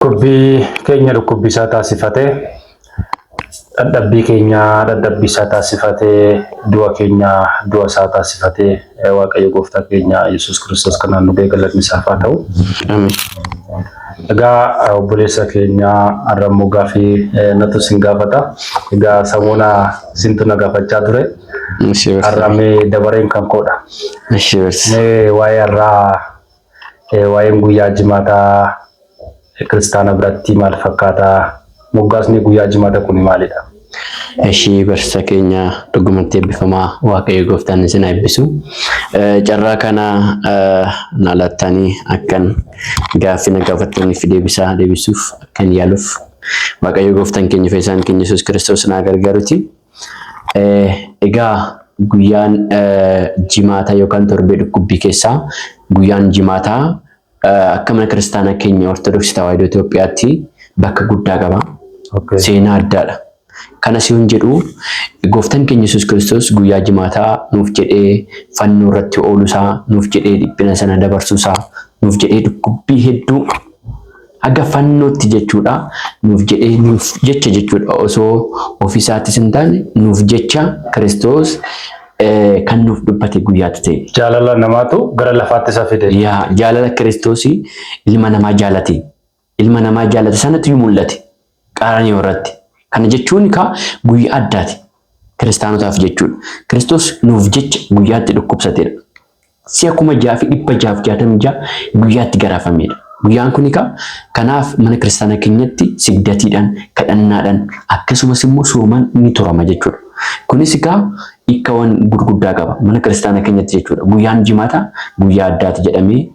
Kubbii keenya dhukkubbisaa taasifatee dadhabbii keenya dadhabbisaa taasifatee du'a keenya du'a isaa taasifatee Waaqayyo Gooftaa keenya Yesuus Kiristoos kanaan nu galanni isaaf haa ta'u. Ameen. Egaa obboleessa keenya arrammoo gaafii natu sin gaafata. Egaa samuuna sintu na gaafachaa ture. Arramee dabareen kan koodha. Waa'ee irraa waa'een guyyaa jimaataa Kiristaana biratti maal fakkaata? Moggaasni guyyaa jimaata kun maalidha? Ishii barsa keenya dhugumatti eebbifamaa Waaqayyo Gooftaan isin eebbisu. Carraa kana naalattanii akkan gaaffii na gaafataniif deebisuuf akkan yaaluuf Waaqayyo Gooftaan keenya fayyisaan keenya Yesuus Kiristoos na gargaaruti. Egaa guyyaan jimaata yookaan torbee dhukkubbii keessaa guyyaan jimaataa akka mana kiristaana keenya Ortodoksii Tawaahidoo Itoophiyaatti bakka guddaa qaba. Seenaa addaadha. Kana si'uun jedhu Gooftaan keenya Yesuus Kiristoos guyyaa jimaataa nuuf jedhee fannoo irratti ooluusaa, nuuf jedhee dhiphina sana dabarsuusaa, nuuf jedhee dhukkubbii hedduu haga fannootti jechuudha. Nuuf jedhee nuuf jecha jechuudha. Osoo ofiisaattis hin taane nuuf jecha Kiristoos kan nuuf dubbate guyyaatti ta'e. Jaalala namaatu gara lafaatti isa fide. Jaalala Kiristoos ilma namaa jaalate. Ilma namaa jaalate sanatti mul'ate qaaranii irratti. Kana jechuun guyyaa addaati kiristaanotaaf jechuudha. Kiristoos nuuf jecha guyyaatti dhukkubsateedha. Si'a 666 guyyaatti garaafamedha. Guyyaan kun kanaaf mana kiristaana keenyatti sigdatiidhaan, kadhannaadhaan akkasumas immoo soomaan ni turama jechuudha. Kunis hiikkaawwan gurguddaa qaba mana kiristaana keenyatti jechuudha. Guyyaan jimaata guyyaa addaati jedhamee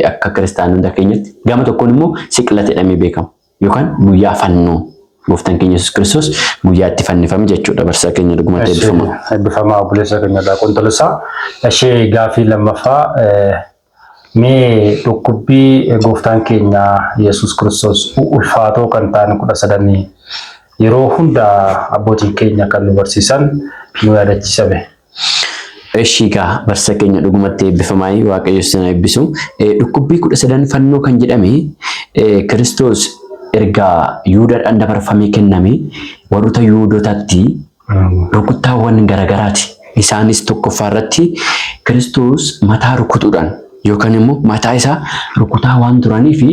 akka kiristaanota keenyatti gama tokkoon immoo siqilata jedhamee beekama yookaan guyyaa fannoo. Gooftaan keenya Yesuus Kiristoos guyyaatti fannifame jechuudha. Barsaa keenya dhugumatti eebbifamaa. Eebbifamaa obboleessa keenya Qontolosaa. Ishee gaafii lammaffaa mee dhukkubbii Gooftaan keenya Yesuus Kiristoos ulfaatoo kan ta'an 13 yeroo hunda abbootiin keenya kan nu barsiisan nu yaadachiisame. Eshiigaa barsa keenya dhugumatti eebbifamaa Waaqayyo isin eebbisu. Dhukkubbii 13 fannoo kan jedhame Kiristoos erga Yihuudaadhaan dabarfamee kenname warroota Yihuudotaatti rukuttaawwan garagaraati. Isaanis tokkoffaa irratti Kiristoos mataa rukutuudhaan yookaan immoo mataa isaa rukutaa waan turanii fi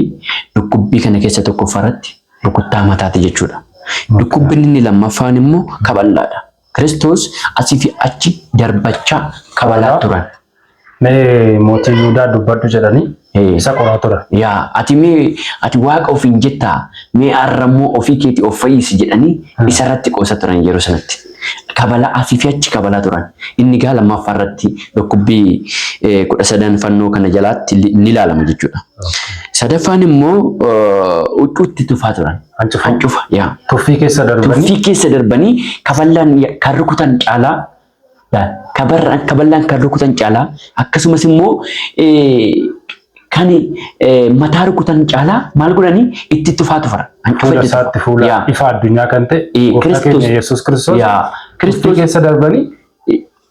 dhukkubbii kana keessa tokkoffaa irratti rukuttaa mataati jechuudha. Dhukkubbiin inni lammaffaan immoo kaballaadha. Kiristoos asii fi achi darbachaa kabalaa turan. Mee mootii Yihuudaa dubbadhu jedhanii isa qoraa tura. Ati waaqa ofiin jettaa mee arrammoo ofii keetii of fayyisi jedhanii isa irratti qoosa turan yeroo sanatti. Kabalaa asii fi achi kabalaa turan. Inni lammaffaa irratti dhukkubbii 13 fannoo kana jalaatti ni ilaalama jechuudha. Sadaffaan immoo huccuutti tufaa turan. Hancufa. Tuffii keessa darbanii kaballaan kan rukutan caalaa kaballaan kan rukutan caalaa akkasumas immoo kan mataa rukutan caalaa maal godhanii itti tufaa turan. Fuula isaatti fuula ifa addunyaa kan ta'e Gooftaa keenya Yesuus Kiristoos tuffii keessa darbanii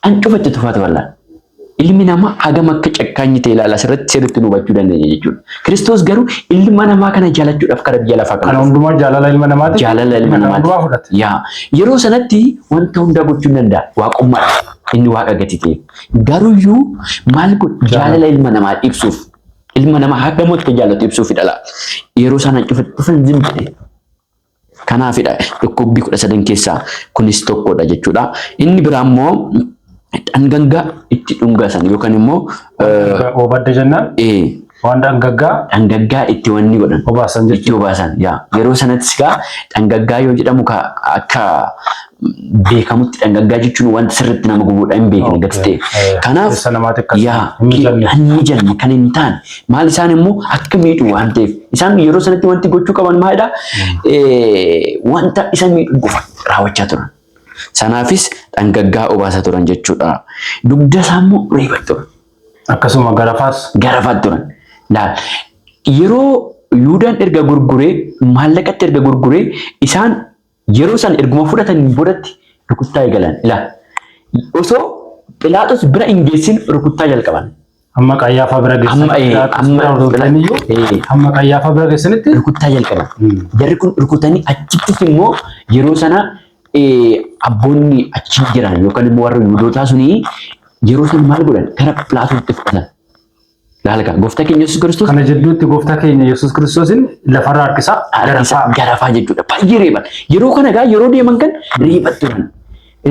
hancufa itti tufaa turan. Ilmi namaa hagam akka cakkaanyi ta'e ilaala asirratti sirriitti nu hubachuu dandeenya jechuudha. Kiristoos garuu ilma namaa kana jaalachuudhaaf karaa biyya lafaa kana hundumaa jaalala ilma namaati. Jaalala ilma namaati. Yeroo sanatti wanta hundaa gochuu danda'a. Waaqummaadha. Inni waaqa gati ta'e. Garuuyyuu maal godhu jaalala ilma namaa ibsuuf ilma namaa hagam akka jaalatu ibsuuf dhala. Yeroo sana dhufan zimte. Kanaafidha dhukkubbii 13 keessaa kunis tokkodha jechuudha. Inni biraa immoo dhangangaa itti dhungaasan yookaan immoo obadda jennaan waan dhangangaa itti wanni godhan itti obaasan yeroo sanattis dhangangaa yoo jedhamu akka beekamutti dhangangaa jechuun wanta sirriitti nama gubuudha hin beekne gati ta'e. Kanaaf hin janne kan hin taane maal isaan immoo akka miidhu waan ta'eef isaan yeroo sanatti wanti gochuu qaban maalidha wanta isa miidhu qofa raawwachaa turan. Sanaafis dhangangaa obaasaa turan jechuudha. Dugda isaa immoo reebaa turan. Akkasuma garafaa turan. Yeroo Yihuudaan erga gurguree maallaqatti erga gurguree isaan yeroo san erguma fudhatan boodatti rukuttaa eegalan. Osoo Philaaxoos bira hin geessin rukuttaa jalqaban. Amma Qayyaafa bira amma Qayyaafa bira geessanitti rukuttaa jalqaba. Jarri kun rukutanii achittis immoo yeroo sana abboonni achi jiran yookaan immoo warra Yihuudootaa suni yeroo sana maal godhan gara Philaatoositti fudhatan. Laalka gooftaa keenya Yesuus Kiristoos kana jidduutti gooftaa keenya Yesuus Kiristoosin lafarraa harkisaa garafaa jechuudha. Baay'ee reeban. Yeroo kana egaa yeroo deeman kan reebat turan.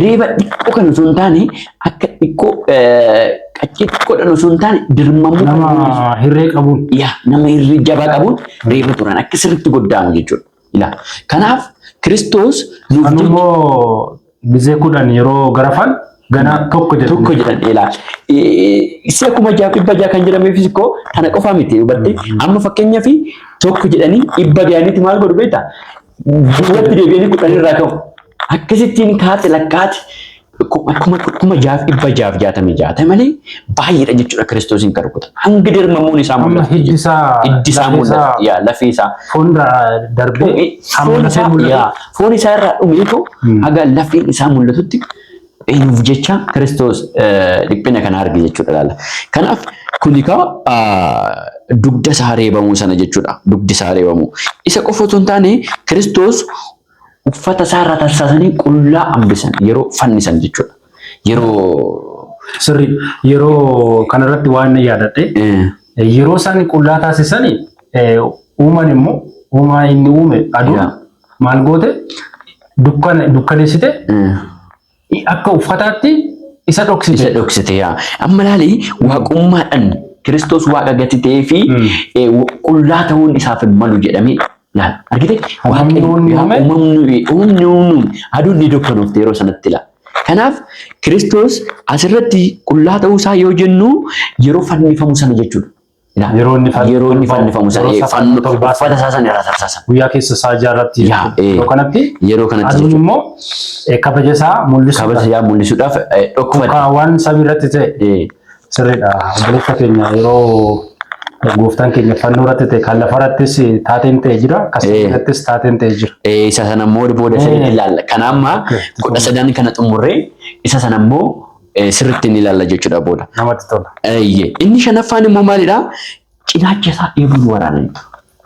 Reeba xiqqoo kan osoo hin taane akka xiqqoo qaccee xiqqoodhaan osoo hin taane dirmamuu nama hirree qabuun nama hirree jabaa qabuun reeba turan akka sirriitti goddaamu jechuudha. Kanaaf Kiristoos nuuf immoo bizee kudhan yeroo garafan gana tokko jedhan isa akkuma dhibba jaha kan jedhameefis koo kana qofaa miti hubatte amma fakkeenyaaf tokko jedhanii dhibba ga'aniiti maal godhu beektaa duubatti deebi'anii kudhanirraa ka'u. Akkasittiin kaate lakkaate akkuma jaaf dhibba jaaf jaatamee malee baay'eedha jechuudha Kiristoosiin kan rukutan. Hanga dirmamuun isaa mul'atu. Hiddi isaa mul'atu. Lafee isaa. Foon darbee foon isaa irraa dhumeetu haga lafeen isaa mul'atutti eenyuuf jecha Kiristoos dhiphina kana arge jechuudha laala. Kanaaf kuni dugda isaa reebamuu sana jechuudha. Dugdi isaa reebamuu. Isa qofa osoo hin taane Kiristoos uffata isaa irraa tarsaasanii qullaa hambisan yeroo fannisan jechuudha. Yeroo kanarratti waan yaadadhe yeroo isaan qullaa taasisanii uuman immoo uumaa inni uume aduun maal goote dukkaneessite akka uffataatti isa dhoksite. Amma laali waaqummaadhaan Kiristoos waaqa gati ta'ee fi qullaa ta'uun isaaf hin malu jedhamee argite uumamni aduun ni dukkanoofte yeroo sanatti la. Kanaaf Kiristoos asirratti qullaa ta'uu isaa yoo jennu yeroo fannifamu sana jechuudha. Yeroo inni fannifamu sana uffata isaa sana irraa tarsaasan. Guyyaa keessa isaa jaarratti yeroo kanatti aduun immoo kabaja isaa mul'isuudhaaf dhokfate. Waan sabii irratti ta'e sirriidha. Obboleessa keenya yeroo gooftaan keenya fannoo irratti ta'e kan lafa irrattis taateen ta'e jira akkasumas irrattis taateen ta'e jira. Isa sana immoo booda sirriitti ilaalla. Kanaamma 13 kana xumurree isa sana immoo sirriitti ni ilaalla jechuudha booda. Namatti tola. Inni shanaffaan immoo maalidha? Cinaacha isaa eebuun waraananii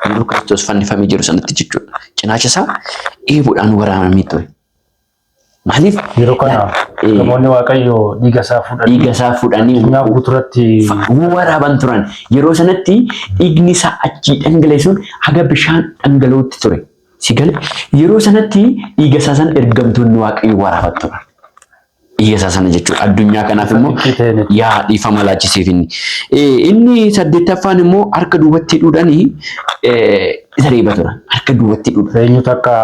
yeroo Kiristoos fannifamee jiru sanatti jechuudha. Cinaacha isaa eebuudhaan waraanamee ture. Maaliif yeroo kana namoonni Waaqayyoo dhiiga isaa fudhanii addunyaa guutuuratti waraaban turan. Yeroo sanatti dhiigni isaa achii dhangala'isuun haga bishaan dhangala'uutti ture. Sigale yeroo sanatti dhiiga isaa sana ergamtoonni Waaqayyoo waraaban turan. Dhiiga isaa sana jechuudha. Addunyaa kanaaf immoo dhiifama laachisiif inni 8ffaan immoo harka duubatti hidhuudhaanii isa reeba turan. Harka duubatti hidhuudha. Eenyutu akka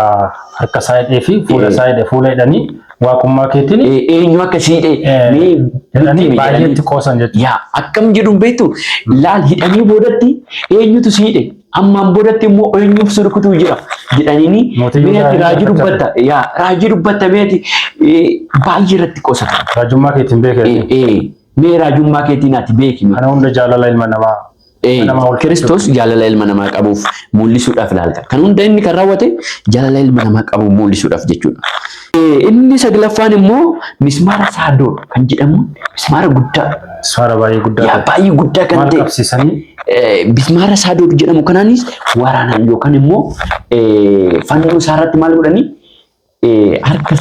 harka isaa hidhee fi fuula isaa hidhee fuula hidhanii waaqummaa keetiin eenyu akka siidhee baay'eetti qoosan jechuudha. Akkam jedhuun beektu laal hidhanii boodatti eenyutu siidhe ammaan boodatti immoo eenyuuf surkutuu jira jedhaniini meetti raajii dubbatta meetti baay'ee irratti qoosata. Raajummaa keetiin beekee. Mee raajummaa keetiin ati beeki. Kana hunda jaalala ilma namaa. Kiristoos jaalala ilma namaa qabuuf mul'isuudhaaf ilaalta. Kan hunda inni kan raawwate jaalala ilma namaa qabuuf mul'isuudhaaf jechuudha. Inni 9ffaan immoo mismaara saadoo kan jedhamu mismaara guddaa. Mismaara baay'ee guddaa. Baay'ee guddaa kan ta'e. Mismaara saadoo jedhamu kanaanis waraanan yookaan immoo fannoo isaa irratti maal godhanii harka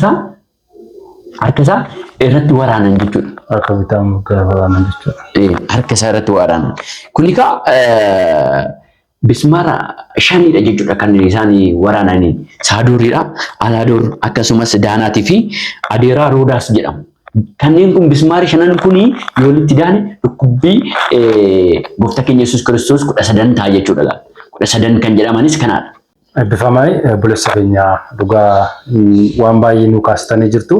isaa irratti waraanan jechuudha. Harka bitaa waraanan jechuudha. Harka isaa irratti waraanan. Kun bismaara 5dha jechuudha kan isaan waraananii. Saadooriidha, Alaadoor akkasumas Daanaatii fi Adeeraa Roodaas jedhamu. Kanneen kun bismaari 5 kun yoo walitti daane dhukkubbii gooftaa keenya Yesuus Kiristoos 13 ta'a jechuudha. 13 kan jedhamanis kanaadha. Eebbifamee obboleessa keenya dhugaa waan baay'ee nu kaastanii jirtu.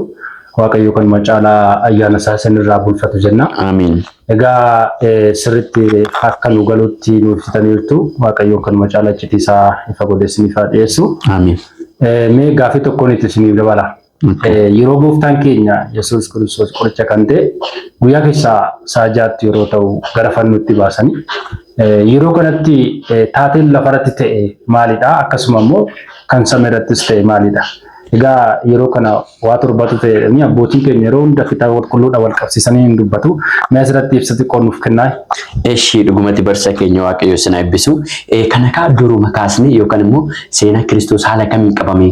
Waaqayyo kan macaalaa ayyaana isaa sanirraa bulfatu jenna. Amiin. Egaa sirriitti akka nu galuutti nu ibsitaniirtu Waaqayyo kan macaalaa icciitiisaa ifa godhee isiniif haa dhiyeessu. Amiin. Mee gaaffii tokkoon itti isiniif dabala. Yeroo gooftaan keenya Yesuus Kiristoos qoricha kan ta'e guyyaa keessaa sa'a 6tti yeroo ta'u gara fannootti baasanii yeroo kanatti taateen lafarratti ta'e maalidha? Akkasuma immoo kan samii irrattis ta'e maalidha? Egaa yeroo kana waa torbatu ta'e ni abbootii keenya yeroo hunda kitaaba qulqulluudha wal qabsiisanii hin dubbatu. Mee asirratti ibsa xiqqoo nuuf kennaa. Eshi dhugumatti barsa keenya Waaqayyo sana eebbisu. Kana kaa duruma kaasne yookaan immoo seenaa Kiristoos haala kamiin qabame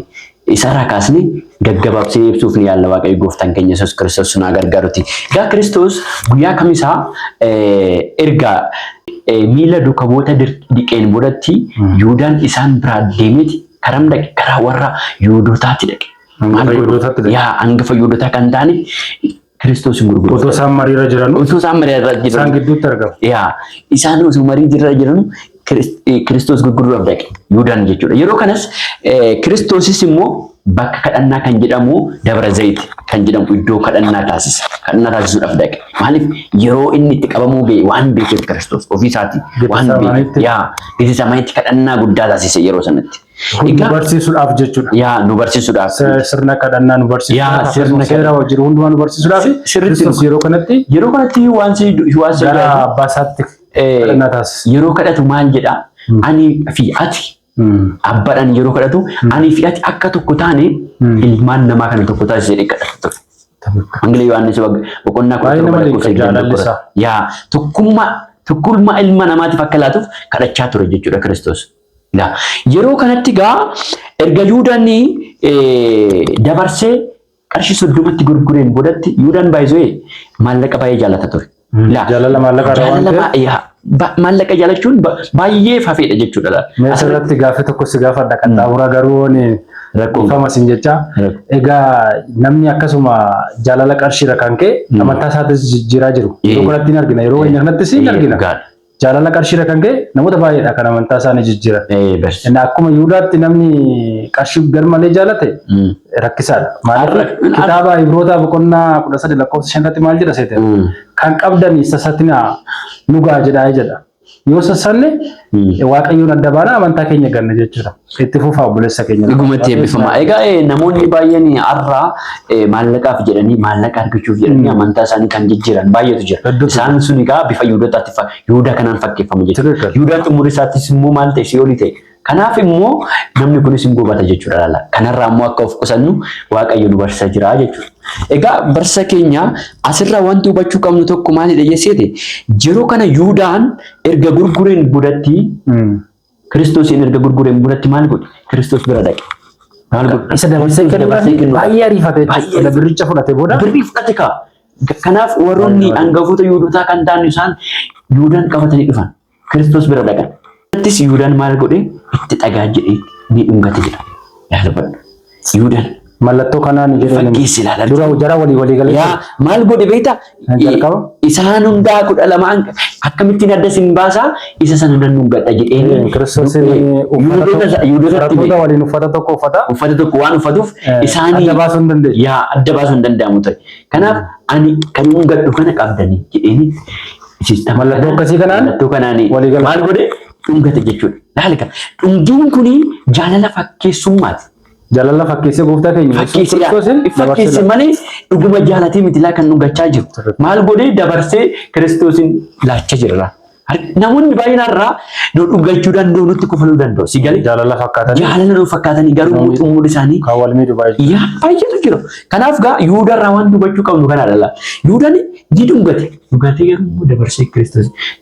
isarraa kaasne gaggabaabsee ibsuuf ni yaalla Waaqayyo gooftaan keenya Yesuus Kiristoos nu gargaaruti. Egaa Kiristoos guyyaa kamisaa erga miila duuka bu'oota dhiqeen boodatti Yihuudaan isaan biraa deemeeti karam dhaqe karaa warra Yihuudootaatti dhaqe. Yaa hangafa Yihuudootaa kan ta'ani Kiristoos gurguru. Otoo isaan mariirra jiran. Isaan gidduutti argamu. Yaa isaan osoo mariirra jiran Kiristoos gurguruudhaaf dhaqe Yihuudaan jechuudha. Yeroo kanas Kiristoosis immoo bakka kadhannaa kan jedhamu Dabra Zayit kan jedhamu iddoo kadhannaa taasisa. Kadhannaa taasisuudhaaf dhaqe. Maaliif yeroo inni itti qabamuu ga'e waan beekeef Kiristoos ofiisaati waan beekeef yaa Getesamaanitti kadhannaa guddaa taasise yeroo sanatti. Nu barsiisuudhaaf jechuudha. Yaa nu barsiisuudhaaf. Sirna kadhannaa nu barsiisuudhaaf. Yaa sirna seera wajjin hundumaa nu barsiisuudhaaf. Kiristoos yeroo kanatti waan gara abbaa isaatti kadhannaa taasisa. Yeroo kadhatu maal jedhaa? Ani fi ati abbaadhaan yeroo kadhatu ani fi ati akka tokko taane ilmaan namaa kana tokko taasisee kadhatu. Angilii Yohaannis boqonnaa kudha yaa tokkummaa ilma namaatiif akka laatuuf kadhachaa ture jechuudha Kiristoos. Yeroo kanatti gaa erga Yihuudaan dabarsee qarshii 30tti gurgureen boodatti Yihuudaan baay'isee maallaqa baay'ee jaallata ture. Jaalala maallaqa jaalachuun baay'ee fafeedha jechuudha. Asirratti gaaffii tokko si gaafadha kan xaawuraa garuu rakkoofama sin jecha. Egaa namni akkasuma jaalala qarshiirra kan ka'e amantaa isaatis jijjiiraa jiru. Yeroo kanatti ni argina. Yeroo wayyaa kanatti si argina. Jaalala qarshiirra kan ka'e namoota baay'eedha kan amantaa isaanii jijjiiran. Akkuma Yihuudaatti namni qarshii garmalee jaalate rakkisaadha. Maaliif kitaaba Ibrootaa boqonnaa 13 lakkoofsa 5 irratti maal jedha seete? Kan qabdanii sasatinaa nugaa jedhaa jedha. Yoo sassanne Waaqayyoon adda baana amantaa keenya ganna jechuudha. Itti fufaa obboleessa keenya. Dhugumatti eebbifama. Egaa namoonni baay'een har'aa maallaqaaf jedhanii maallaqa argachuuf jedhanii amantaa isaanii kan jijjiiran baay'eetu jira. Isaan sun egaa bifa Yihuudootaatti Yihuudaa kanaan fakkeeffama jechuudha. Yihuudaan xumura isaattis immoo maal ta'e si'oolii ta'e. Kanaaf immoo namni kunis hin gubata jechuudha. Kanarraa immoo akka of qusannu Waaqayyo nu barsiisaa jira jechuudha. Egaa barsa keenya asirraa wanti hubachuu qabnu tokko maalidha jechuudha. Yeroo kana Yihuudaan erga gurgureen boodatti Kiristoosiin erga gurgureen boodatti maal godhe? Kiristoos bira dhaqe. Maal godhe? Isa dabarsee kennu baay'ee ariifatee birricha fudhate booda. Birrii fudhate kaa. Kanaaf warroonni hangafoota Yihuudootaa kan ta'an isaan Yihuudaan qabatanii dhufan. Kiristoos bira dhaqan. Attis Yihuudaan maal godhe? Itti dhagaa jedhee ni dhungate jedha. Yihuudaan mallattoo kanaan dura jara walii galee maal godhe beektaa? Isaan hundaa 12 akkamittiin adda sin baasaa isa sana nan dhungadha jedheen Kiristoos Yihuudoota waliin uffata tokko waan uffatuuf isaanii adda baasuu hin dandeenye. Adda baasuu hin danda'amu ta'e. Kanaaf ani kan dhungadhu kana qabdanii jedheen mallattoo akkasii kanaan maal godhe? Dhungate jechuudha. Laalika dhungiin kuni jaalala fakkeessummaati. Jaalala fakkeessee gooftaa keenya fakkeesse malee dhuguma jaalatee miti laa kan dhungachaa jiru. Maal godhee dabarsee Kiristoosin laachaa jira. Namoonni baay'een har'aa nu dhungachuu danda'u nutti kufaluu danda'u. Si galee jaalala fakkaatanii garuu xumura isaanii baay'eetu jira. Kanaaf gaa Yihuudaarraa waan hubachuu qabnu kanadha. Yihuudaan ni dhungate. Dhugatee garuu dabarsee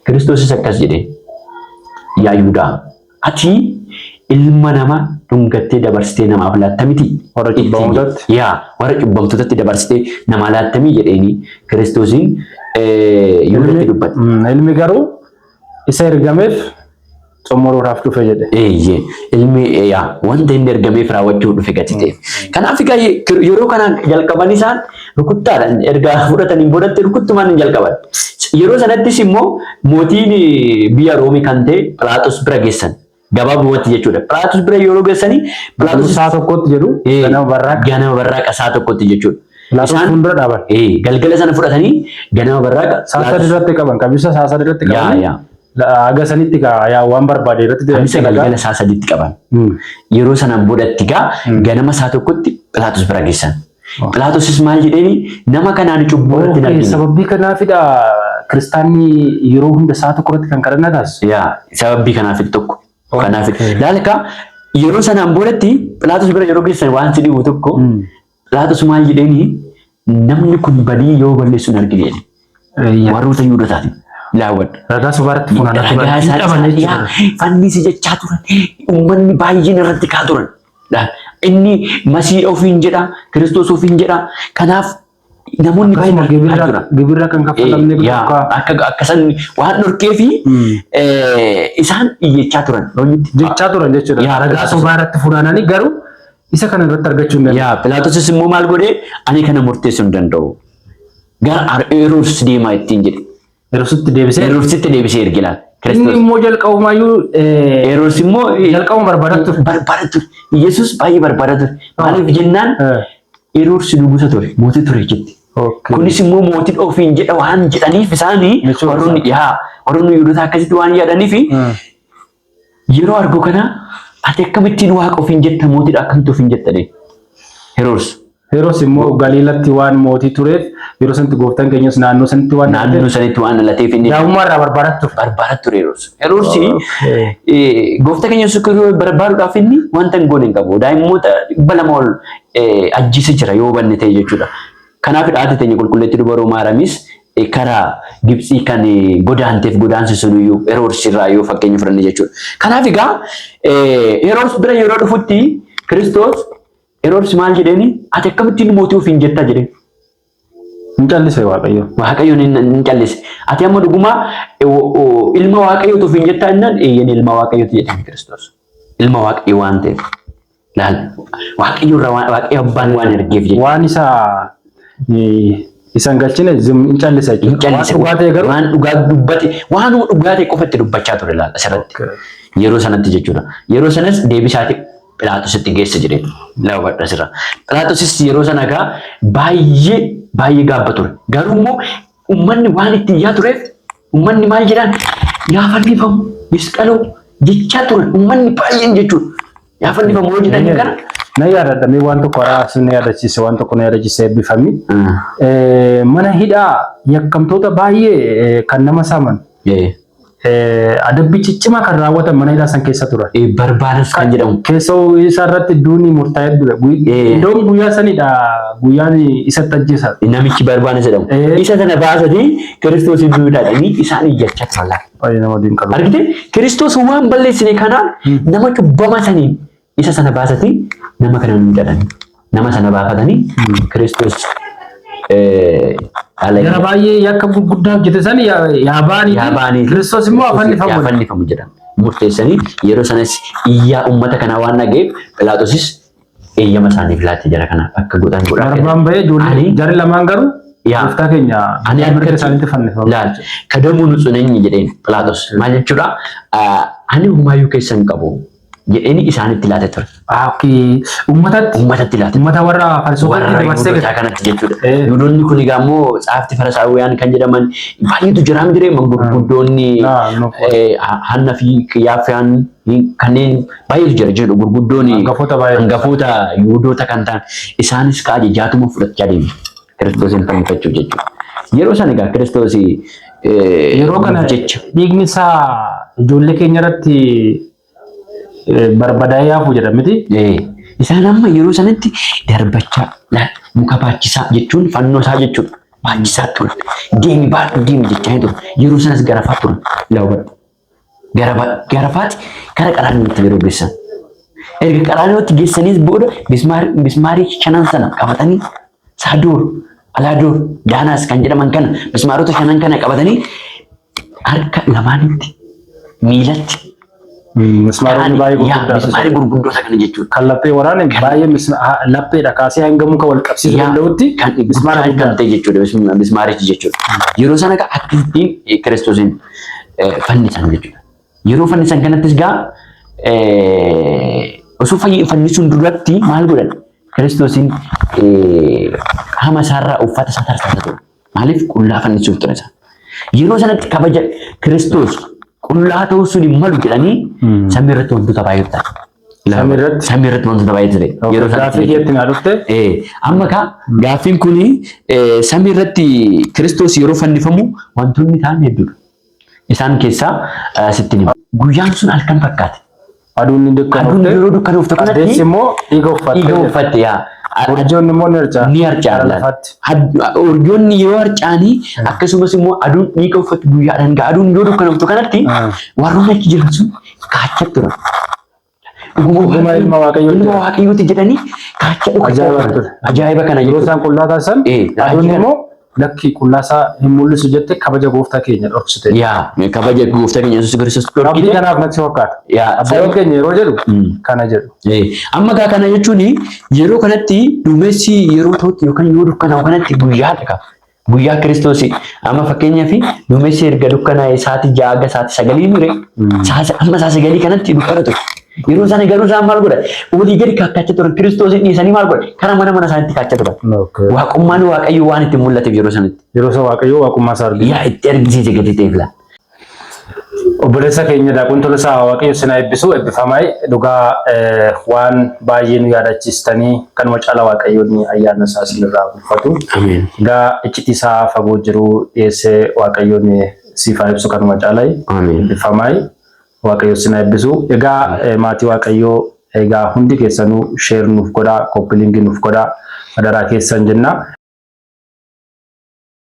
Kiristoosis akkas jedhee. Yaa Yihuudaa ati ilma namaa dhungattee dabarsitee namaaf laatta miti. Warra cubbamtootatti. Warra cubbamtootatti dabarsitee namaa laattamii jedheeni Kiristoosiin Yihuudaatti dubbate. Ilmi garuu isa ergameef xumuruudhaaf dhufe jedhe. Ilmi wanta inni ergameef raawwachuu dhufe gati ta'e. Kanaaf yeroo kana jalqaban isaan rukuttaadhaan erga fudhatanii boodatti rukuttumaan hin jalqaban. Yeroo sanattis immoo mootiin biyya Roomii kan ta'e Pilaaxoos bira geessan. Gabaabumatti jechuudha. Pilaaxoos bira yeroo geessanii Pilaaxoos saa tokkotti jedhu ganama barraaqa saa tokkotti jechuudha. Pilaaxoos fuuldura dhaaban. Galgala sana fudhatanii ganama barraaqa saa sadii irratti qaban. Qabisa saa sadii irratti qaban. Aga sanitti gaa waan barbaade irratti qabisa galgala saa sadiitti qaban. Yeroo sanaan boodatti gaa ganama saa tokkotti Pilaaxoos bira geessan. Pilaaxoosis maal jedheeni nama kanaan cubbuu irratti hin argine. Sababii kanaafidha kiristaanni yeroo hunda saa tokko irratti kan kadhannaa taasisu. Sababii kanaafidha tokko. Kanaafidha. Laalika yeroo sanaan boodatti Pilaatos bira yeroo geessan waan si dhibu tokko Pilaatos maal jedheeni namni kun badii yoo balleessu hin argine warroota Yihuudootaati. Laawwadha. Ragaa sobaaratti funaanaa fannisi jechaa turan uummanni baay'een irratti kaa turan. Inni Masii ofiin jedha Kiristoos ofiin jedha kanaaf namoonni baay'een gibirra kan kaffalamne akka san waan dhorkee fi isaan iyyachaa turan. Jechaa turan jechuudha. Ragaa sobaaratti funaananii garuu isa kana irratti argachuu hin danda'u. Pilaatosis immoo maal godhee ani kana murteessuu hin danda'u. Gara Heroodis deemaa ittiin jedhe. Heroodisitti deebisee ergila. Inni immoo jalqabumayyuu Heroodis immoo jalqabuma barbaadaa ture. Yesuus baay'ee barbaadaa ture. Maaliif jennaan Heroodis nugusa ture mootii ture jetti. Kunis immoo mootiin ofiin jedha waan jedhaniif isaanii warroonni Yihuudoota akkasitti waan yaadaniif yeroo argu kana ati akkamittiin waaqa ofiin jetta mootiidha akkamitti ofiin jettanii Heroodis. Heroodis immoo Galiilatti waan mootii tureef yeroo sanatti gooftaan keenyas naannoo sanitti waan dhalateef inni daa'imummaarraa barbaadaa ture Heroodis. Heroodis gooftaa keenyas barbaaduudhaaf inni wanta hin goone hin qabu. Daa'immoota 200 ol ajjeesee jira yoo hubanne ta'e jechuudha. Kanaaf haati teenya qulqulleetti dubaroo Maariyaamis karaa Gibxii kan godaanteef godaansi sun iyyuu Heroodis irraa yoo fakkeenya fudhanne jechuudha. Kanaaf egaa Heroodis bira yeroo dhufutti Kiristoos Heroodis maal jedheeni ati akkamittiin mootii ofiin jettaa jedheen. Hin callise Waaqayyo. Waaqayyoon hin callise. Ati amma dhugumaa ilma Waaqayyooti ofiin jettaa jennaan eeyyanii ilma Waaqayyooti jedheen Kiristoos. Ilma Waaqayyo waan ta'eef. Laal Waaqayyo irraa Waaqayyo abbaan waan ergeef jedhe. Waan isan galchine hin callise jechuudha. Waan dhugaa dubbate waan dhugaa ta'e qofatti dubbachaa ture laal asirratti. Yeroo sanatti jechuudha. Yeroo sanas deebisaati Pilaatositti geesse jedhee laawwadha asirra. Pilaatosis yeroo sana egaa baay'ee gaabba ture. Garuu immoo uummanni waan itti iyyaa tureef uummanni maal jedhaan yaa fannifamu misqaloo jechaa ture uummanni baay'een jechuudha. Yaa fannifamu yoo jedhan kana. Na yaadadha waan tokko na yaadachiise waan tokko na yaadachiise eebbifamni. Mana hidhaa yakkamtoota baay'ee kan nama saaman. Adabbii ciccimaa kan raawwatan mana hidhaa san keessa turan. Barbaadas kan jedhamu. Keessoo isa irratti duuni murtaa'ee ture. Iddoon guyyaa sanidha guyyaan isatti ajjeesan. Namichi Barbaadas jedhamu. Isa sana baasanii Kiristoos duudhaadhanii isaan iyyachaa turan. Baay'ee nama dinqalu. Argite Kiristoos waan balleessine kanaan nama cubbama saniin isa sana baasanii nama kana hin jedhan. Nama sana baafatanii Kiristoos gara baay'ee yakka gurguddaa hojjete san yaabaanii Kiristoos immoo afannifamu jedhan. Murteessanii yeroo sanas iyyaa uummata kanaa waan dhageef Pilaatosis eeyyama isaaniif laatti jara kana akka godhan godhaa. Barbaan bahee ijoollee jarri lamaan garuu gooftaa keenya mirga isaaniitti fannifamu. Laal kadamuu nu tsuneenyi jedheen Pilaatos maal jechuudha ani humaayyuu keessa hin qabu. jedheni isaanitti laate ture. Uummatatti laate. Uummata warra Fariisota dabarsee kanatti jechuudha. Yihuudoonni kun egaa immoo tsaafti Farisaawiyaan kan jedhaman baay'eetu jiraam jiree mangurguddoonni Hannaa fi Qiyyaafaan kanneen baay'eetu jira jechuudha. Gurguddoonni hangafoota Yihuudoota kan ta'an isaanis kaa'ee jaatuma fudhachaa deemu. Kiristoosin fannifachuuf jechuudha. Yeroo sana egaa Kiristoos yeroo kana dhiigni isaa ijoollee keenya irratti barbadaa'ee hafu jedhamti. Isaan amma yeroo sanatti darbachaa muka baachisaa jechuun fannoo isaa jechuudha. Baachisaa ture. Deemi baadhu deemi jechaa ture. Yeroo sanas garafaa ture. Laawwadhu. Garafaati kara qaraaniitti yeroo geessan. Erga qaraaniitti geessaniis booda bismaarii shanan sana qabatanii saadoor alaadoor daanaas kan jedhaman kana bismaarota shanan kana qabatanii harka lamaanitti miilatti Mismaaronni baay'ee gurguddaa. Mismaarri gurguddoota kana jechuudha. Kan laphee waraane baay'ee lapheedha kaasee hanga muka wal qabsiisuu danda'utti mismaara kan ta'e jechuudha. Mismaarichi jechuudha. Yeroo sana akkasittiin Kiristoosin fannisan jechuudha. Yeroo fannisan kanattis gaa osoo fannisuun duratti maal godhan? Kiristoosin hama isaarraa uffata isaa tarsaasa ture. Maaliif qullaa fannisuuf ture isaa? Yeroo sanatti kabaja Kiristoos qullaa ta'uu sun hin malu jedhanii samii irratti wantoota baay'ee ta'e. Samii irratti wantoota baay'ee ta'e. Yeroo gaaffii keetti naa dhufte. Amma gaaffiin kun samii irratti Kiristoos yeroo fannifamu wantoonni ta'an hedduudha. Isaan keessaa sitti nima. Guyyaan sun halkan fakkaate. Aduun ni dukkanofte kanatti addeessi immoo dhiiga uffatte yaa. Urjoonni immoo ni harcaalan. Urjoonni yoo harcaanii akkasumas immoo aduun dhiiga uffatu guyyaadhaan aduun yoo dukkanoftu kanatti warroonni achi jiran sun kaachaa turan. Dhuguma ilma waaqayyooti jedhanii kaachaa dhufu. Ajaa'iba kana yeroo isaan qullaa taasisan aduun immoo lakki qullaasaa hin mul'isu jette kabaja gooftaa keenya dhoksite. Yaa kabaja gooftaa keenya Yesuus Kiristoos dhorkite. Rabbii kanaaf natti fakkaata. Abboon keenya yeroo jedhu kana jedhu. Amma gaa kana jechuun yeroo kanatti duumessi yeroo ta'utti yookaan yoo dukkanaa'u kanatti guyyaadha. Guyyaa Kiristoos amma fakkeenyaaf duumessi erga dukkanaa'e sa'aatii 6 sa'aatii 9 mire amma sa'aatii 9 kanatti dukkana ture. Yeroo sana garuu isaan maal godhan? Olii gadi kakkachaa turan. Kiristoos dhiisanii maal godhan? Karaa mana isaaniitti kaachaa turan. Waaqummaan Waaqayyoo waan itti mul'ateef yeroo sanatti. Yeroo sana Waaqayyoo waaqummaa isaa argisiise. Yaa itti argisiise gadi ta'eef laa. Obboleessa keenya Daaqun Tolosaa Waaqayyo isin eebbisu eebbifamaa dhugaa waan baay'ee nu yaadachiistanii kanuma caalaa Waaqayyoon ayyaana isaa isinirraa bulfatu. Ameen. Egaa iccitii isaa fagoo jiru dhiyeessee Waaqayyoon siif ibsu kanuma caalaa eebbifamaa. Waaqayyo isin eebbisu. Egaa maatii Waaqayyoo egaa hundi keessanuu sheer nuuf godhaa, koppiliingii nuuf godhaa, madaraa keessan jenna.